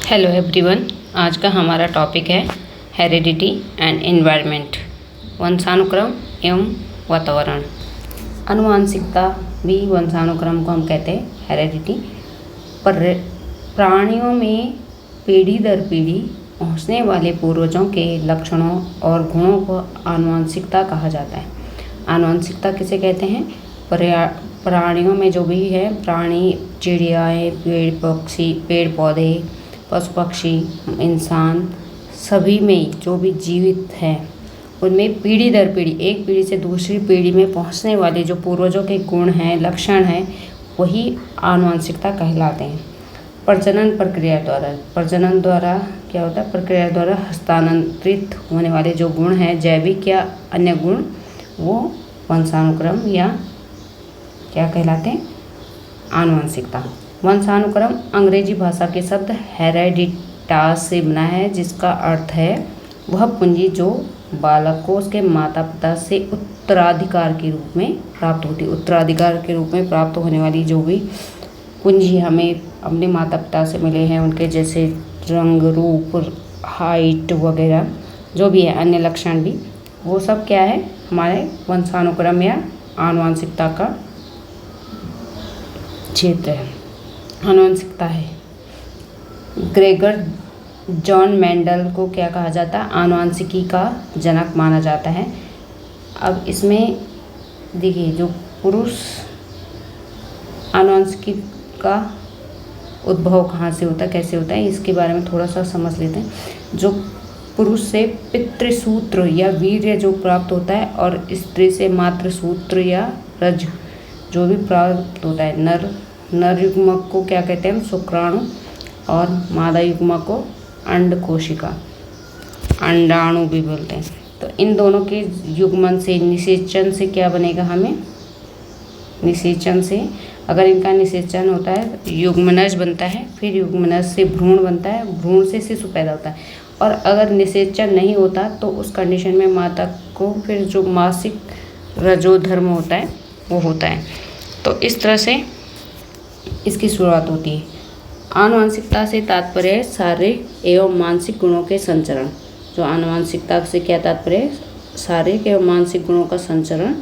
Hello everyone, आज का हमारा टॉपिक है हेरिडिटी एंड एनवायरनमेंट, वंशानुक्रम एवं वातावरण। आनुवंशिकता भी वंशानुक्रम को हम कहते हैं हेरिडिटी। पर प्राणियों में पीढ़ी दर पीढ़ी पहुंचने वाले पूर्वजों के लक्षणों और गुणों को आनुवंशिकता कहा जाता है। आनुवंशिकता किसे कहते हैं? प्राणियों में जो भी है, प्राणी, चिड़ियाएँ, पेड़ पौधे, पशु पक्षी, इंसान, सभी में जो भी जीवित हैं उनमें पीढ़ी दर पीढ़ी, एक पीढ़ी से दूसरी पीढ़ी में पहुंचने वाले जो पूर्वजों के गुण हैं, लक्षण हैं, वही आनुवंशिकता कहलाते हैं। प्रजनन द्वारा क्या होता है? प्रक्रिया द्वारा हस्तांतरित होने वाले जो गुण हैं, जैविक या अन्य गुण, वो वंशानुक्रम या क्या कहलाते हैं? आनुवंशिकता। वंशानुक्रम अंग्रेजी भाषा के शब्द हेरेडिटास से बना है, जिसका अर्थ है वह पूंजी जो बालक को उसके माता पिता से उत्तराधिकार के रूप में प्राप्त होती है। उत्तराधिकार के रूप में प्राप्त होने वाली जो भी पूंजी हमें अपने माता पिता से मिले हैं, उनके जैसे रंग, रूप, हाइट वगैरह जो भी है, अन्य लक्षण भी, वो सब क्या है? हमारे वंशानुक्रम या आनुवंशिकता का क्षेत्र है, आनुवंशिकता है। ग्रेगर जॉन मेंडल को क्या कहा जाता है? आनुवंशिकी का जनक माना जाता है। अब इसमें देखिए, जो पुरुष आनुवंशिकी का उद्भव कहाँ से होता है, कैसे होता है, इसके बारे में थोड़ा सा समझ लेते हैं। जो पुरुष से पितृसूत्र या वीर्य जो प्राप्त होता है, और स्त्री से मातृसूत्र या रज जो भी प्राप्त होता है। नर युग्मक को क्या कहते हैं? शुक्राणु, और मादा युग्मक को अंड कोशिका, अंडाणु भी बोलते हैं। तो इन दोनों के युग्मन से, निषेचन से क्या बनेगा? हमें निषेचन से, अगर इनका निषेचन होता है, युग्मनज बनता है, फिर युग्मनज से भ्रूण बनता है, भ्रूण से शिशु पैदा होता है। और अगर निषेचन नहीं होता तो उस कंडीशन में माता को फिर जो मासिक रजोधर्म होता है वो होता है। तो इस तरह से इसकी शुरुआत होती है। आनुवंशिकता से तात्पर्य है शारीरिक एवं मानसिक गुणों के संचरण। जो आनुवंशिकता से क्या तात्पर्य है? शारीरिक एवं मानसिक गुणों का संचरण,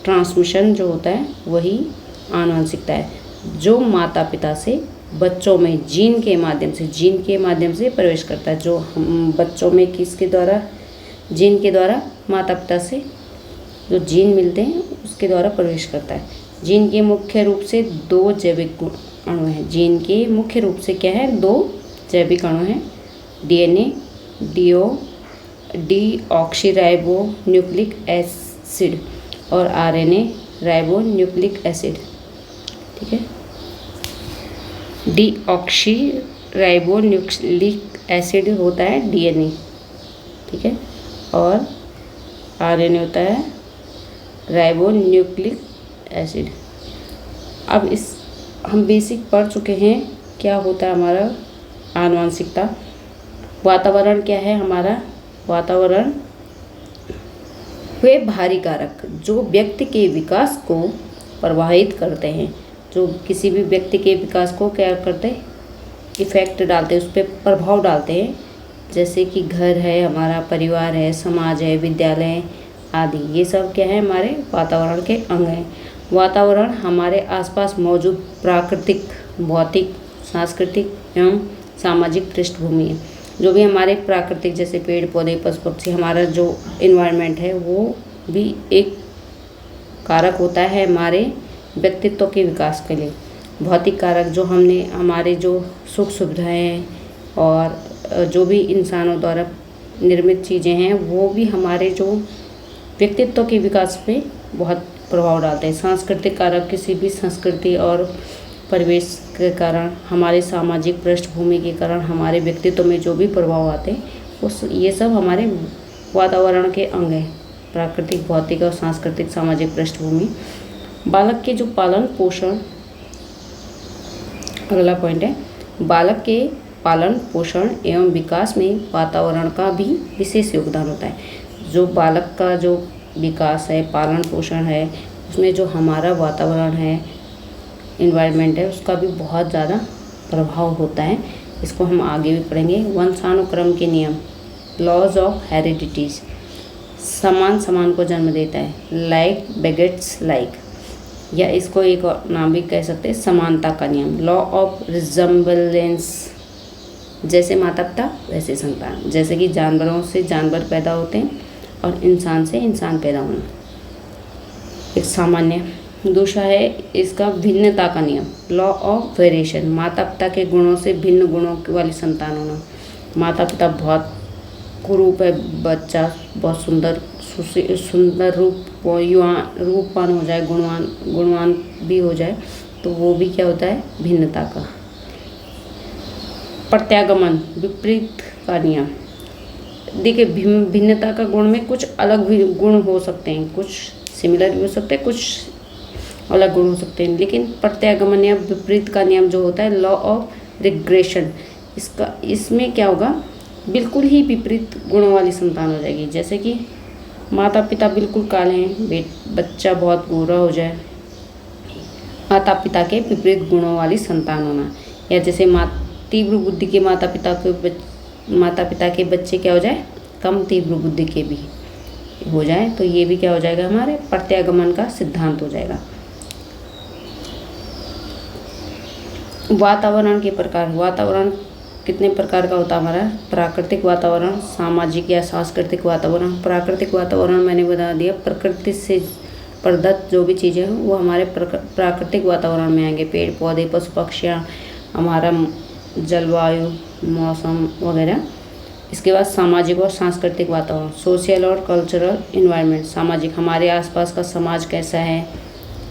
ट्रांसमिशन जो होता है, वही आनुवंशिकता है, जो माता पिता से बच्चों में जीन के माध्यम से प्रवेश करता है। जो हम बच्चों में किसके द्वारा? जीन के द्वारा माता पिता से जो जीन मिलते हैं उसके द्वारा प्रवेश करता है। जीन के मुख्य रूप से दो जैविक अणु हैं। जीन के मुख्य रूप से क्या है? दो जैविक अणु हैं, डीएनए, डीऑक्सीराइबो न्यूक्लिक एसिड, और आरएनए, राइबो न्यूक्लिक एसिड। ठीक है, डीऑक्सीराइबो न्यूक्लिक एसिड होता है डीएनए, ठीक है, और आरएनए होता है राइबो न्यूक्लिक एसिड। अब हम बेसिक पढ़ चुके हैं क्या होता है हमारा आनुवंशिकता। वातावरण क्या है हमारा? वातावरण वे भारी कारक जो व्यक्ति के विकास को प्रभावित करते हैं, जो किसी भी व्यक्ति के विकास को क्या करते हैं? इफेक्ट डालते हैं, उस पर प्रभाव डालते हैं। जैसे कि घर है, हमारा परिवार है, समाज है, विद्यालय आदि, ये सब क्या है? हमारे वातावरण के अंग हैं। वातावरण हमारे आसपास मौजूद प्राकृतिक, भौतिक, सांस्कृतिक एवं सामाजिक पृष्ठभूमि है। जो भी हमारे प्राकृतिक, जैसे पेड़ पौधे, पशु पक्षी, हमारा जो इन्वायरमेंट है, वो भी एक कारक होता है हमारे व्यक्तित्व के विकास के लिए। भौतिक कारक जो हमारे जो सुख सुविधाएँ और जो भी इंसानों द्वारा निर्मित चीज़ें हैं, वो भी हमारे जो व्यक्तित्व के विकास पे बहुत प्रभाव डालते हैं। सांस्कृतिक कारक किसी भी संस्कृति और परिवेश के कारण, हमारे सामाजिक पृष्ठभूमि के कारण हमारे व्यक्तित्व में जो भी प्रभाव आते हैं, ये सब हमारे वातावरण के अंग हैं। प्राकृतिक, भौतिक और सांस्कृतिक सामाजिक पृष्ठभूमि। बालक के जो पालन पोषण, अगला पॉइंट है, बालक के पालन पोषण एवं विकास में वातावरण का भी विशेष योगदान होता है। जो बालक का जो विकास है, पालन पोषण है, उसमें जो हमारा वातावरण है, इन्वायरमेंट है, उसका भी बहुत ज़्यादा प्रभाव होता है। इसको हम आगे भी पढ़ेंगे। वंशानुक्रम के नियम, लॉज ऑफ हेरिडिटीज, समान समान को जन्म देता है, लाइक बेगेट्स लाइक, या इसको एक और नाम भी कह सकते हैं समानता का नियम, लॉ ऑफ रिजम्बलेंस, जैसे माता पिता वैसे संतान, जैसे कि जानवरों से जानवर पैदा होते हैं और इंसान से इंसान पैदा होना, एक सामान्य। दूसरा है इसका भिन्नता का नियम, लॉ ऑफ वेरिएशन, माता पिता के गुणों से भिन्न गुणों वाली संतान होना। माता पिता बहुत कुरूप है, बच्चा बहुत सुंदर रूपवान हो जाए, गुणवान भी हो जाए, तो वो भी क्या होता है, भिन्नता का। प्रत्यागमन, विपरीत का नियम। देखिए भिन्नता का गुण में कुछ अलग भी गुण हो सकते हैं, कुछ सिमिलर भी हो सकते हैं, कुछ अलग गुण हो सकते हैं, लेकिन प्रत्यागमन या विपरीत का नियम जो होता है, लॉ ऑफ रिग्रेशन, इसमें क्या होगा, बिल्कुल ही विपरीत गुणों वाली संतान हो जाएगी। जैसे कि माता पिता बिल्कुल काले हैं, बच्चा बहुत गोरा हो जाए, माता पिता के विपरीत गुणों वाली संतान होना। या जैसे तीव्र बुद्धि के माता पिता के बच्चे क्या हो जाए, कम तीव्र बुद्धि के भी हो जाए, तो ये भी क्या हो जाएगा, हमारे प्रत्यागमन का सिद्धांत हो जाएगा। वातावरण के प्रकार, वातावरण कितने प्रकार का होता है हमारा, प्राकृतिक वातावरण, सामाजिक या सांस्कृतिक वातावरण। प्राकृतिक वातावरण मैंने बता दिया, प्रकृति से प्रदत्त जो भी चीज़ें हैं वो हमारे प्राकृतिक वातावरण में आएंगे, पेड़ पौधे, पशु पक्षियाँ, हमारा जलवायु, मौसम वगैरह। इसके बाद सामाजिक और सांस्कृतिक वातावरण, सोशल और कल्चरल इन्वायरमेंट, सामाजिक, हमारे आसपास का समाज कैसा है,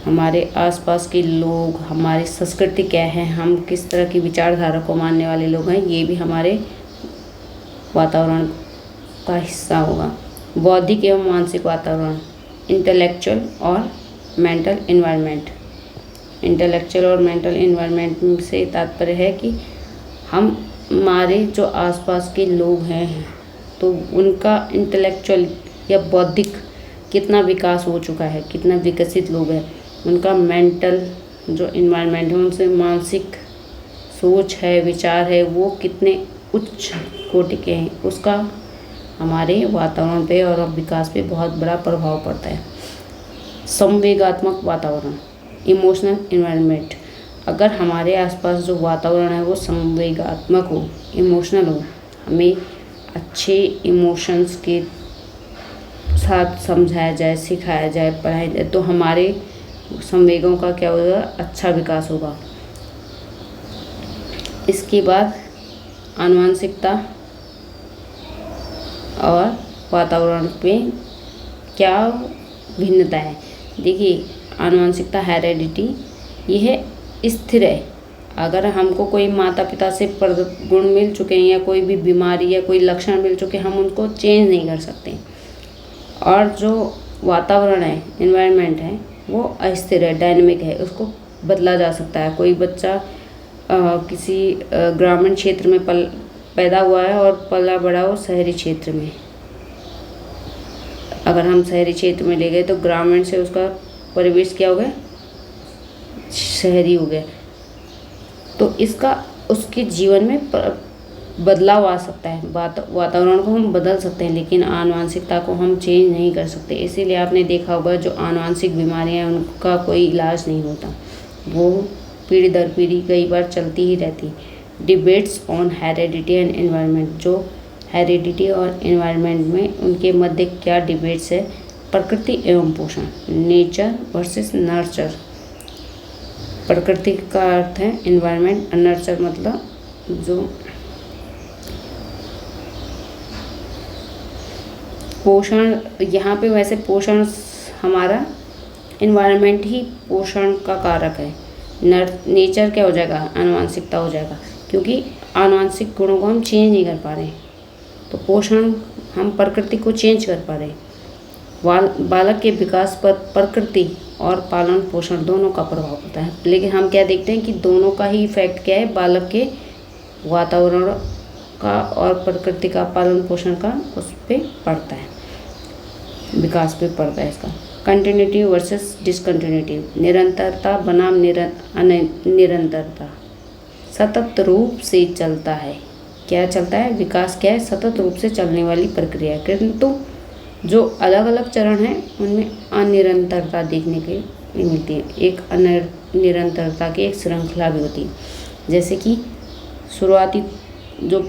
हमारे आसपास के लोग, हमारी संस्कृति क्या है, हम किस तरह की विचारधारा को मानने वाले लोग हैं, ये भी हमारे वातावरण का हिस्सा होगा। बौद्धिक एवं मानसिक वातावरण, इंटेलेक्चुअल और मेंटल इन्वायरमेंट। इंटेलेक्चुअल और मेंटल इन्वायरमेंट से तात्पर्य है कि हमारे जो आसपास के लोग हैं तो उनका इंटेलेक्चुअल या बौद्धिक कितना विकास हो चुका है, कितना विकसित लोग हैं, उनका मेंटल जो इन्वायरमेंट है, उनसे मानसिक सोच है, विचार है, वो कितने उच्च कोटि के हैं, उसका हमारे वातावरण पे और विकास पे बहुत बड़ा प्रभाव पड़ता है। संवेगात्मक वातावरण, इमोशनल इन्वायरमेंट, अगर हमारे आसपास जो वातावरण है वो संवेगात्मक हो, इमोशनल हो, हमें अच्छे इमोशंस के साथ समझाया जाए, सिखाया जाए, पढ़ाया जाए, तो हमारे संवेगों का क्या होगा, अच्छा विकास होगा। इसके बाद आनुवंशिकता और वातावरण में क्या भिन्नता है। देखिए आनुवंशिकता, हेरेडिटी, यह स्थिर है। अगर हमको कोई माता पिता से गुण मिल चुके हैं या कोई भी बीमारी या कोई लक्षण मिल चुके हैं, हम उनको चेंज नहीं कर सकते। और जो वातावरण है, इन्वायरमेंट है, वो अस्थिर है, डायनेमिक है, उसको बदला जा सकता है। कोई बच्चा किसी ग्रामीण क्षेत्र में पैदा हुआ है और पला बड़ा हो शहरी क्षेत्र में, अगर हम शहरी क्षेत्र में ले गए तो ग्रामीण से उसका परिवेश क्या हो गया, शहरी हो गया, तो इसका उसके जीवन में बदलाव आ सकता है। वातावरण को हम बदल सकते हैं, लेकिन आनुवंशिकता को हम चेंज नहीं कर सकते। इसीलिए आपने देखा होगा जो आनुवंशिक बीमारियां हैं उनका कोई इलाज नहीं होता, वो पीढ़ी दर पीढ़ी कई बार चलती ही रहती। Debates on heredity and environment, जो हेरेडिटी और एनवायरनमेंट में उनके मध्य क्या डिबेट्स है। प्रकृति एवं पोषण, नेचर वर्सेस नर्चर। प्रकृति का अर्थ है एनवायरनमेंट, नर्चर मतलब जो पोषण। यहाँ पे वैसे पोषण हमारा एनवायरनमेंट ही पोषण का कारक है। नेचर क्या हो जाएगा, आनुवंशिकता हो जाएगा, क्योंकि आनुवंशिक गुणों को हम चेंज नहीं कर पा रहे, तो पोषण हम प्रकृति को चेंज कर पा रहे। बालक के विकास पर प्रकृति और पालन पोषण दोनों का प्रभाव पड़ता है, लेकिन हम क्या देखते हैं कि दोनों का ही इफेक्ट क्या है, बालक के वातावरण का और प्रकृति का पालन पोषण का उस पर पड़ता है, विकास पे पड़ता है इसका। कंटिन्यूटी वर्सेस डिसकंटिन्यूटी, निरंतरता बनाम निरंतरता, सतत रूप से चलता है। क्या चलता है? विकास क्या है? सतत रूप से चलने वाली प्रक्रिया है, किंतु जो अलग अलग चरण हैं उनमें अनिरंतरता देखने के लिए मिलती है। एक अनिरंतरता की एक श्रृंखला भी होती है, जैसे कि शुरुआती जो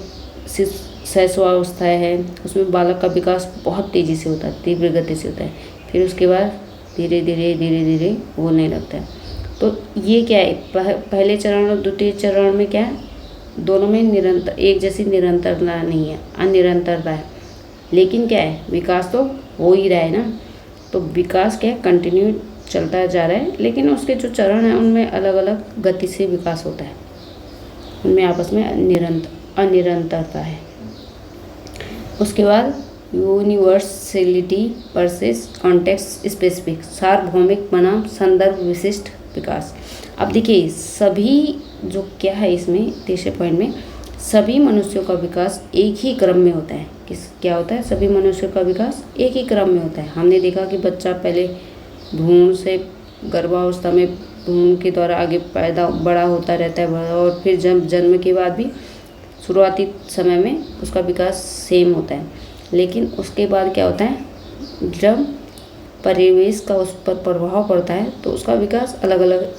शैशवावस्था है उसमें बालक का विकास बहुत तेज़ी से होता है, तीव्र गति से होता है। फिर उसके बाद धीरे धीरे बोलने लगता है। तो ये क्या है? पहले चरण और द्वितीय चरण में क्या है? दोनों में निरंतर एक जैसी निरंतरता नहीं है, अनिरंतरता है। लेकिन क्या है? विकास तो हो ही रहा है ना। तो विकास क्या है? कंटिन्यू चलता जा रहा है, लेकिन उसके जो चरण हैं उनमें अलग अलग गति से विकास होता है, उनमें आपस में अनिरंतरता है। उसके बाद यूनिवर्सलिटी वर्सेस कॉन्टेक्स्ट स्पेसिफिक, सार्वभौमिक बनाम संदर्भ विशिष्ट विकास। अब देखिए सभी जो क्या है इसमें तीसरे पॉइंट में, सभी मनुष्यों का विकास एक ही क्रम में होता है। क्या होता है? सभी मनुष्यों का विकास एक ही क्रम में होता है। हमने देखा कि बच्चा पहले भ्रूण से गर्भावस्था में भ्रूण के द्वारा आगे बड़ा होता रहता है, और फिर जब जन्म के बाद भी शुरुआती समय में उसका विकास सेम होता है। लेकिन उसके बाद क्या होता है? जब परिवेश का उस पर प्रभाव पड़ता है तो उसका विकास अलग अलग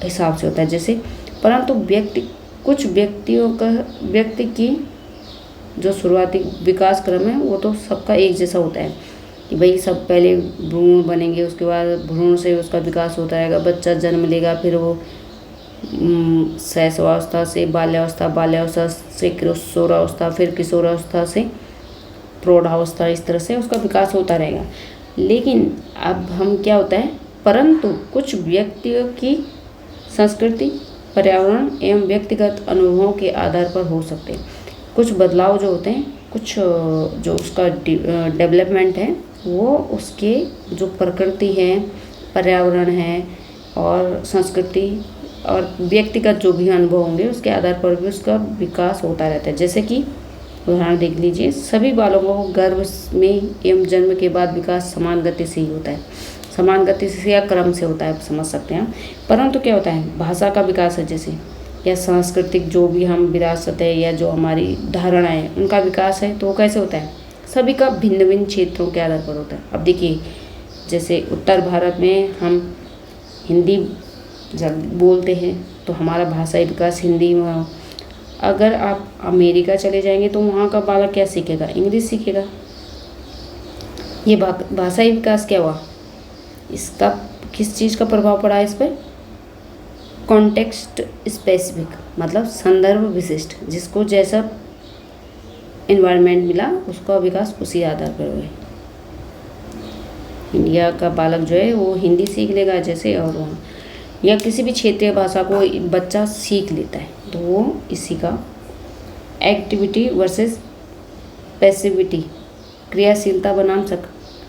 हिसाब से होता है। जैसे परंतु कुछ व्यक्ति की जो शुरुआती विकास क्रम है वो तो सबका एक जैसा होता है कि भाई सब पहले भ्रूण बनेंगे, उसके बाद भ्रूण से उसका विकास होता रहेगा, बच्चा जन्म लेगा, फिर वो शैशवावस्था से बाल्यावस्था से किशोरावस्था, फिर किशोरावस्था से प्रौढ़ावस्था, इस तरह से उसका विकास होता रहेगा। लेकिन अब हम क्या होता है? परंतु कुछ व्यक्तियों की संस्कृति, पर्यावरण एवं व्यक्तिगत अनुभवों के आधार पर हो सकते हैं कुछ बदलाव जो होते हैं, कुछ जो उसका डेवलपमेंट है वो उसके जो प्रकृति है, पर्यावरण है और संस्कृति और व्यक्तिगत जो भी अनुभव होंगे उसके आधार पर भी उसका विकास होता रहता है। जैसे कि उदाहरण देख लीजिए, सभी बालकों को गर्भ में एवं जन्म के बाद विकास समान गति से ही होता है, समान गति से या क्रम से होता है, समझ सकते हैं। परंतु क्या होता है? भाषा का विकास है जैसे, या सांस्कृतिक जो भी हम विरासत है या जो हमारी धारणा है उनका विकास है, तो वो कैसे होता है? सभी का भिन्न भिन्न क्षेत्रों के आधार पर होता है। अब देखिए जैसे उत्तर भारत में हम हिंदी जब बोलते हैं तो हमारा भाषाई विकास हिंदी में। अगर आप अमेरिका चले जाएंगे तो वहाँ का बालक क्या सीखेगा? इंग्लिश सीखेगा। ये भाषाई विकास क्या हुआ? इसका किस चीज़ का प्रभाव पड़ा है इस पर? कॉन्टेक्स्ट स्पेसिफिक, मतलब संदर्भ विशिष्ट, जिसको जैसा एनवायरनमेंट मिला उसका विकास उसी आधार पर हुआ है। इंडिया का बालक जो है वो हिंदी सीख लेगा जैसे, और वहाँ या किसी भी क्षेत्रीय भाषा को बच्चा सीख लेता है, तो वो इसी का एक्टिविटी वर्सेस पैसिविटी, क्रियाशीलता बनाम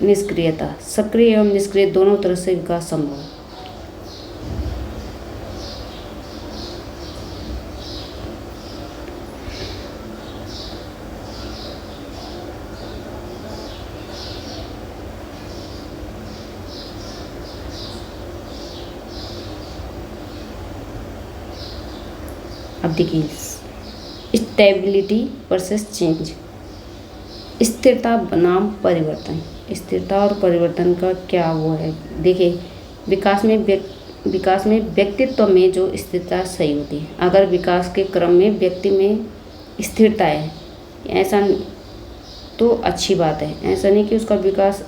निष्क्रियता, सक्रिय एवं निष्क्रिय दोनों तरह से विकास संभव है। अब देखिए स्टेबिलिटी वर्सेस चेंज, स्थिरता बनाम परिवर्तन। स्थिरता और परिवर्तन का क्या वो है? देखिए विकास में व्यक्तित्व में जो स्थिरता सही होती है। अगर विकास के क्रम में व्यक्ति में स्थिरता है ऐसा तो अच्छी बात है, ऐसा नहीं कि उसका विकास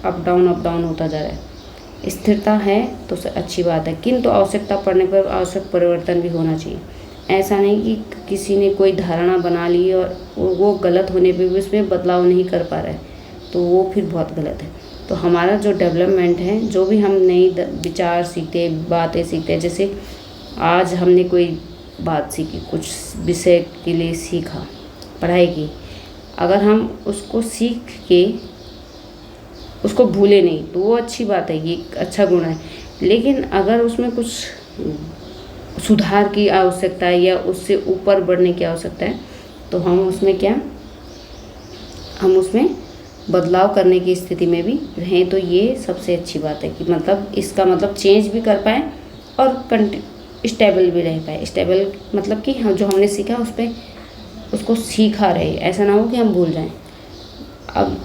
अप डाउन होता जा रहा है। स्थिरता है तो अच्छी बात है, किंतु आवश्यकता पड़ने पर आवश्यक परिवर्तन भी होना चाहिए। ऐसा नहीं कि किसी ने कोई धारणा बना ली और वो गलत होने पे भी उसमें बदलाव नहीं कर पा रहा है, तो वो फिर बहुत गलत है। तो हमारा जो डेवलपमेंट है, जो भी हम नई विचार सीखते, बातें सीखते हैं, जैसे आज हमने कोई बात सीखी, कुछ विषय के लिए सीखा, पढ़ाई की, अगर हम उसको सीख के उसको भूले नहीं तो वो अच्छी बात है, ये अच्छा गुण है। लेकिन अगर उसमें कुछ सुधार की आवश्यकता है या उससे ऊपर बढ़ने की आवश्यकता है तो हम उसमें बदलाव करने की स्थिति में भी रहें, तो ये सबसे अच्छी बात है कि मतलब इसका मतलब चेंज भी कर पाएँ और स्टेबल भी रह पाए। स्टेबल मतलब कि हम जो हमने सीखा उस पर उसको सीखा रहे, ऐसा ना हो कि हम भूल जाएं। अब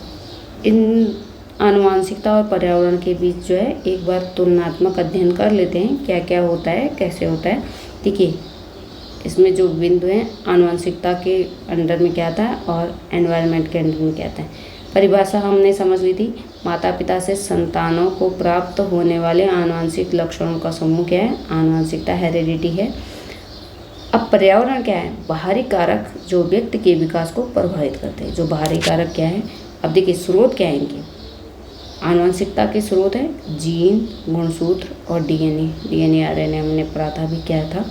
इन आनुवांशिकता और पर्यावरण के बीच जो है एक बार तुलनात्मक अध्ययन कर लेते हैं, क्या क्या होता है, कैसे होता है। देखिए इसमें जो बिंदु हैं, आनुवंशिकता के अंडर में क्या आता है और एनवायरनमेंट के अंडर में क्या आता है। परिभाषा हमने समझ ली थी, माता पिता से संतानों को प्राप्त होने वाले आनुवंशिक लक्षणों का समूह क्या है, आनुवंशिकता, हेरेडिटी है। अब पर्यावरण क्या है, बाहरी कारक जो व्यक्ति के विकास को प्रभावित करते हैं। जो बाहरी कारक क्या है, अब देखिए स्रोत क्या है इनके, आनुवंशिकता के स्रोत है जीन, गुणसूत्र और डीएनए आरएनए हमने पढ़ा था अभी क्या था।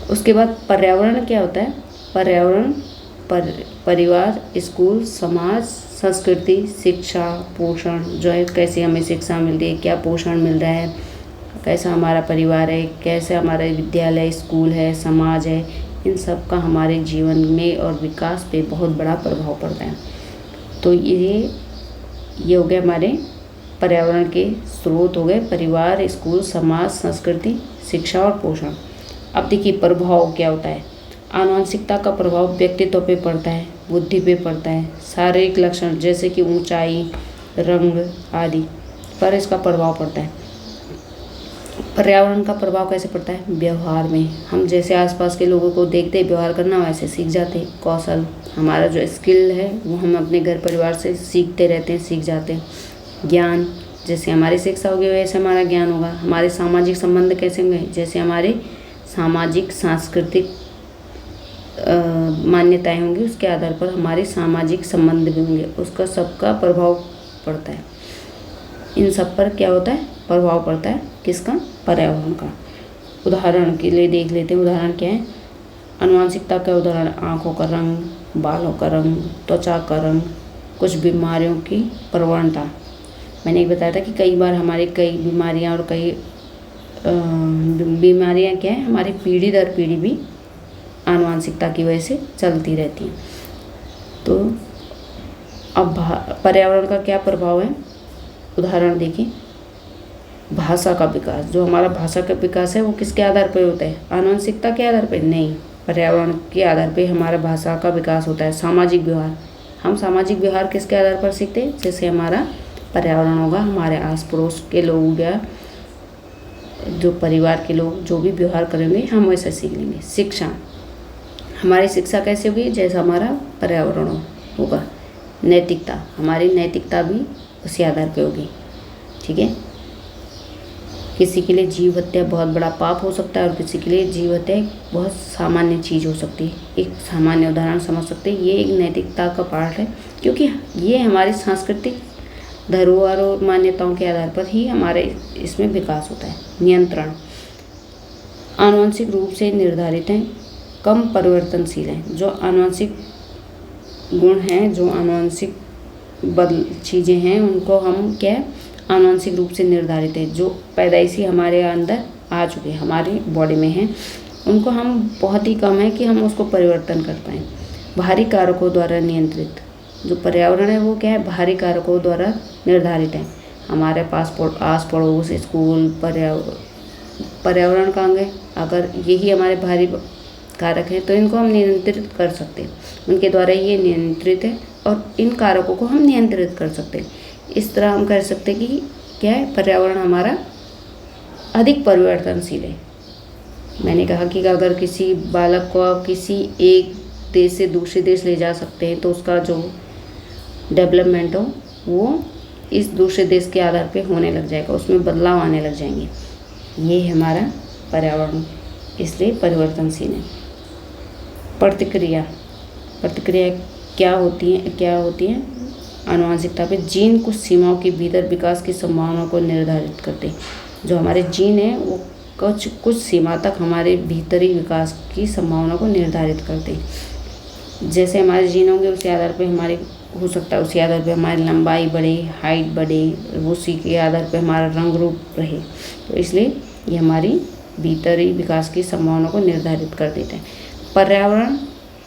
उसके बाद पर्यावरण क्या होता है, पर्यावरण परिवार, स्कूल, समाज, संस्कृति, शिक्षा, पोषण जो है, कैसे हमें शिक्षा मिल रही है, क्या पोषण मिल रहा है, कैसा हमारा परिवार है, कैसे हमारा विद्यालय, स्कूल है, समाज है, इन सब का हमारे जीवन में और विकास पे बहुत बड़ा प्रभाव पड़ता है। तो ये हो गए हमारे पर्यावरण के स्रोत हो गए, परिवार, स्कूल, समाज, संस्कृति, शिक्षा और पोषण। अब देखिए प्रभाव क्या होता है, आनुवंशिकता का प्रभाव व्यक्तित्व पे पड़ता है, बुद्धि पे पड़ता है, शारीरिक लक्षण जैसे कि ऊंचाई, रंग आदि पर इसका प्रभाव पड़ता है। पर्यावरण का प्रभाव कैसे पड़ता है, व्यवहार में, हम जैसे आसपास के लोगों को देखते व्यवहार करना वैसे सीख जाते हैं। कौशल, हमारा जो स्किल है वो हम अपने घर परिवार से सीखते रहते हैं, सीख जाते हैं। ज्ञान, जैसे हमारी शिक्षा होगी वैसे हमारा ज्ञान होगा। हमारे सामाजिक संबंध कैसे होंगे, जैसे हमारे सामाजिक सांस्कृतिक मान्यताएं होंगी, उसके आधार पर हमारे सामाजिक संबंध भी होंगे, उसका सबका प्रभाव पड़ता है। इन सब पर क्या होता है, प्रभाव पड़ता है, किसका, पर्यावरण का। उदाहरण के लिए देख लेते हैं, उदाहरण क्या है, आनुवंशिकता का उदाहरण आँखों का रंग, बालों का रंग, त्वचा का रंग, कुछ बीमारियों की प्रवणता। मैंने एक बताया था कि कई बार हमारी कई बीमारियां और कई बीमारियां क्या है, हमारी पीढ़ी दर पीढ़ी भी आनुवंशिकता की वजह से चलती रहती हैं। तो अब पर्यावरण का क्या प्रभाव है, उदाहरण देखिए, भाषा का विकास, जो हमारा भाषा का विकास है वो किसके आधार पर होता है, आनुवंशिकता के आधार पर नहीं, पर्यावरण के आधार पर हमारा भाषा का विकास होता है। सामाजिक व्यवहार, हम सामाजिक व्यवहार किसके आधार पर सीखते हैं, जैसे हमारा पर्यावरण होगा, हमारे आस पड़ोस के लोग या जो परिवार के लोग जो भी व्यवहार करेंगे हम वैसे सीख लेंगे। शिक्षा, हमारी शिक्षा कैसे होगी, जैसा हमारा पर्यावरण होगा। नैतिकता, हमारी नैतिकता भी उसी आधार पे होगी, ठीक है। किसी के लिए जीव हत्या बहुत बड़ा पाप हो सकता है और किसी के लिए जीव हत्या एक बहुत सामान्य चीज़ हो सकती है। एक सामान्य उदाहरण समझ सकते हैं, ये एक नैतिकता का पार्ट है, क्योंकि ये हमारी सांस्कृतिक धरोहर और मान्यताओं के आधार पर ही हमारे इसमें विकास होता है। नियंत्रण, आनुवंशिक रूप से निर्धारित हैं, कम परिवर्तनशील हैं। जो आनुवंशिक गुण हैं, जो आनुवंशिक चीज़ें हैं, उनको हम क्या आनुवंशिक रूप से निर्धारित है, जो पैदाइशी हमारे अंदर आ चुके हैं, हमारी बॉडी में हैं, उनको हम बहुत ही कम है कि हम उसको परिवर्तन कर पाएँ। बाहरी कारकों द्वारा नियंत्रित, जो पर्यावरण है वो क्या है, बाहरी कारकों द्वारा निर्धारित है। हमारे पास आस पड़ोस, स्कूल, पर्यावरण का अंग है। अगर यही हमारे बाहरी कारक हैं तो इनको हम नियंत्रित कर सकते हैं, उनके द्वारा ये नियंत्रित है और इन कारकों को हम नियंत्रित कर सकते हैं। इस तरह हम कह सकते हैं कि क्या है, पर्यावरण हमारा अधिक परिवर्तनशील है। मैंने कहा कि अगर किसी बालक को आप किसी एक देश से दूसरे देश ले जा सकते हैं तो उसका जो डेवलपमेंट हो वो इस दूसरे देश के आधार पे होने लग जाएगा, उसमें बदलाव आने लग जाएंगे। ये हमारा पर्यावरण इसलिए परिवर्तनशील है। प्रतिक्रिया क्या होती है, आनुवंशिकता पे जीन कुछ सीमाओं के भीतर विकास की संभावना को निर्धारित करते हैं। जो हमारे जीन हैं वो कुछ सीमा तक हमारे भीतरी विकास की संभावना को निर्धारित करते हैं। जैसे हमारे जीन होंगे उसी आधार पे हमारे हो सकता है, उसी आधार पे हमारी लंबाई बढ़े, हाइट बढ़े, उसी के आधार पे हमारा रंग रूप रहे। तो इसलिए ये हमारी भीतरी विकास की संभावना को निर्धारित कर देता है। पर्यावरण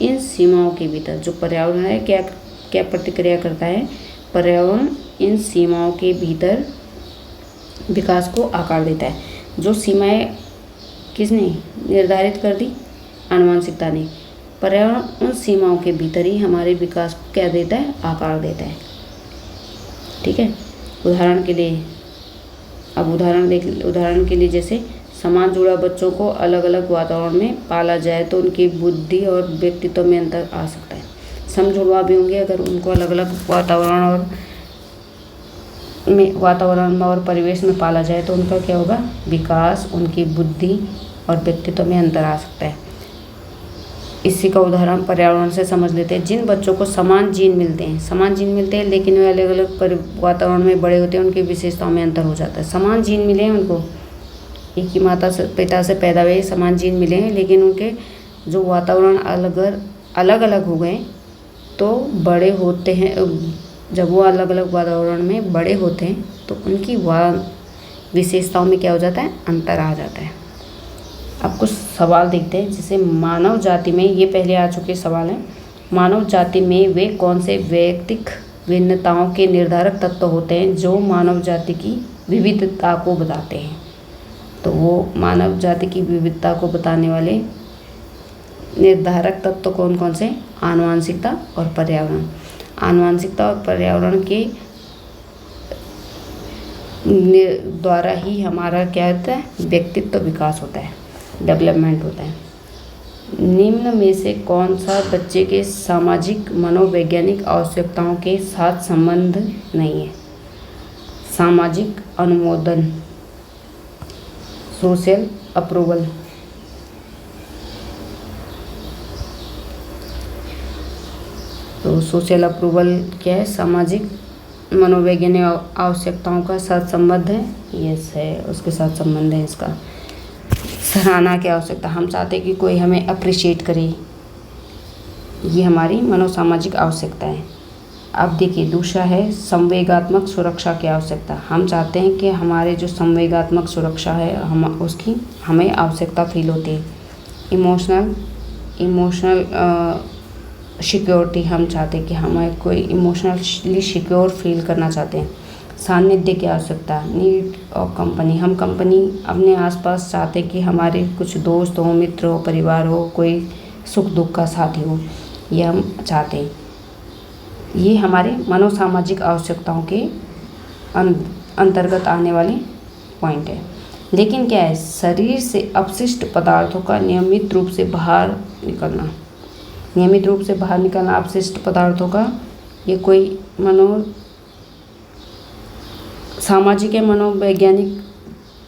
इन सीमाओं के भीतर, जो पर्यावरण है क्या प्रतिक्रिया करता है, पर्यावरण इन सीमाओं के भीतर विकास को आकार देता है। जो सीमाएं किसने निर्धारित कर दी? आनुवंशिकता ने। पर्यावरण उन सीमाओं के भीतर ही हमारे विकास को क्या देता है? आकार देता है। ठीक है, उदाहरण के लिए अब उदाहरण के लिए जैसे समान जुड़ा बच्चों को अलग अलग वातावरण में पाला जाए तो उनकी बुद्धि और व्यक्तित्व में अंतर आ सकता है। समजुड़वा भी होंगे, अगर उनको अलग अलग वातावरण और परिवेश में पाला जाए तो उनका क्या होगा? विकास, उनकी बुद्धि और व्यक्तित्व में अंतर आ सकता है। इसी का उदाहरण पर्यावरण से समझ लेते हैं। जिन बच्चों को समान जीन मिलते हैं लेकिन वे अलग अलग वातावरण में बड़े होते हैं, उनकी विशेषताओं में अंतर हो जाता है। समान जीन मिले हैं उनको, एक ही माता से पिता से पैदा हुए, समान जीन मिले हैं, लेकिन उनके जो वातावरण अलग अलग हो गए तो बड़े होते हैं। जब वो अलग अलग वातावरण में बड़े होते हैं तो उनकी विशेषताओं में क्या हो जाता है? अंतर आ जाता है। अब कुछ सवाल देखते हैं, जैसे मानव जाति में, ये पहले आ चुके सवाल हैं। मानव जाति में वे कौन से वैयक्तिक भिन्नताओं के निर्धारक तत्व होते हैं जो मानव जाति की विविधता को बताते हैं? तो वो मानव जाति की विविधता को बताने वाले निर्धारक तत्व कौन कौन से? आनुवंशिकता और पर्यावरण। आनुवंशिकता और पर्यावरण के द्वारा ही हमारा क्या होता है? व्यक्तित्व विकास होता है, डेवलपमेंट होता है। निम्न में से कौन सा बच्चे के सामाजिक मनोवैज्ञानिक आवश्यकताओं के साथ संबंध नहीं है? सामाजिक अनुमोदन, सोशल अप्रूवल। तो सोशल अप्रूवल क्या है? सामाजिक मनोवैज्ञानिक आवश्यकताओं का साथ संबंध है। यस है, उसके साथ संबंध है इसका। सराहना की आवश्यकता, हम चाहते हैं कि कोई हमें अप्रिशिएट करे, ये हमारी मनोसामाजिक आवश्यकता है। अब देखिए दूसरा है संवेगात्मक सुरक्षा की आवश्यकता। हम चाहते हैं कि हमारे जो संवेगात्मक सुरक्षा है उसकी हमें आवश्यकता फील होती है। इमोशनल सिक्योरिटी, हम चाहते हैं कि हमें कोई इमोशनली सिक्योर फील करना चाहते हैं। सानिध्य की आवश्यकता, नीड ऑफ कंपनी, हम अपने आसपास चाहते हैं कि हमारे कुछ दोस्त हो, मित्र हो, परिवार हो, कोई सुख दुख का साथी हो, ये हम चाहते हैं। ये हमारे मनोसामाजिक आवश्यकताओं के अंतर्गत आने वाले पॉइंट है। लेकिन क्या है? शरीर से अपशिष्ट पदार्थों का नियमित रूप से बाहर निकलना अपशिष्ट पदार्थों का, ये कोई सामाजिक या मनोवैज्ञानिक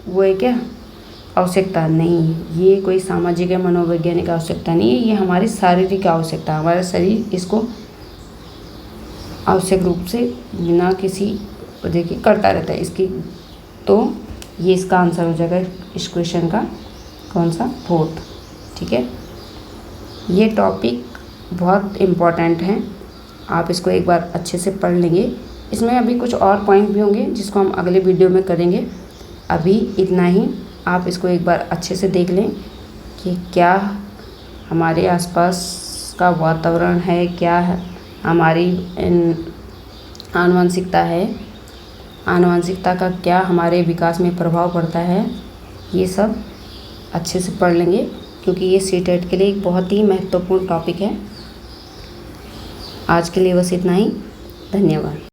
वो है क्या? आवश्यकता नहीं, ये कोई सामाजिक या मनोवैज्ञानिक आवश्यकता नहीं है, ये हमारी शारीरिक आवश्यकता। हमारा शरीर इसको आवश्यक रूप से बिना किसी वजह के करता रहता है इसकी। तो ये इसका आंसर हो जाएगा इस क्वेश्चन का, कौन सा? 4th। ठीक है, ये टॉपिक बहुत इम्पॉर्टेंट है, आप इसको एक बार अच्छे से पढ़ लेंगे। इसमें अभी कुछ और पॉइंट भी होंगे जिसको हम अगले वीडियो में करेंगे। अभी इतना ही, आप इसको एक बार अच्छे से देख लें कि क्या हमारे आसपास का वातावरण है, क्या हमारी आनुवंशिकता है, आनुवंशिकता का क्या हमारे विकास में प्रभाव पड़ता है, ये सब अच्छे से पढ़ लेंगे क्योंकि ये सीटेट के लिए एक बहुत ही महत्वपूर्ण टॉपिक है। आज के लिए बस इतना ही, धन्यवाद।